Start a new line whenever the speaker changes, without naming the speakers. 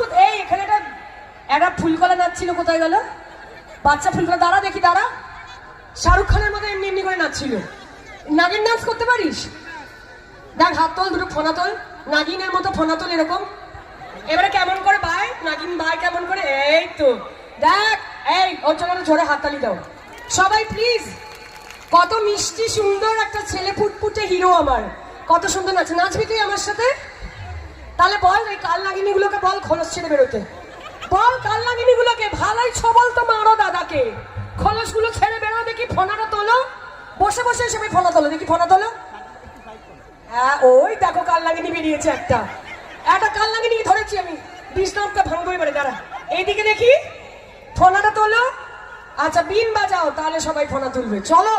করতে এই এখানে একটা ফুলকলা নাচছিল, কোথায় গেল? বাচ্চা ফুলকলা, দাঁড়া দেখি দাঁড়া। শাহরুখ খানের মতো এমনি এমনি করে নাচছিল। নাগিন ডান্স করতে পারিস? দেখ হাত তোল, দুটো ফোনা তোল, নাগিনের মতো ফোনা তোল এরকম। এবারে কেমন করে ভাই নাগিন ভাই কেমন করে, এই তো দেখ। এই ওর জন্য জোরে হাততালি দাও সবাই প্লিজ। কত মিষ্টি সুন্দর একটা ছেলে, ফুটফুটে হিরো আমার, কত সুন্দর নাচ। নাচবি তুই আমার সাথে? তাহলে বল এই কাল নাগিনী গুলোকে বল খোলস ছেড়ে বেরোতে। বল কাল নাগিনী গুলোকে ভালোই ছবল তো মারো দাদাকে, খোলস গুলো ছেড়ে বেরো। দেখি ফোনাটা তোলো, বসে বসে সবাই ফোনা তোলো, দেখি ফোনা তোলো। হ্যাঁ ওই দেখো কাল নাগিনী বেরিয়েছে একটা কাল নাগিনী ধরেছি আমি। বিশ্রামটা ভাঙবো এবারে, দাঁড়া এইদিকে দেখি, ফোনাটা তোলো। আচ্ছা বিন বাজাও, তাহলে সবাই ফোনা তুলবে, চলো।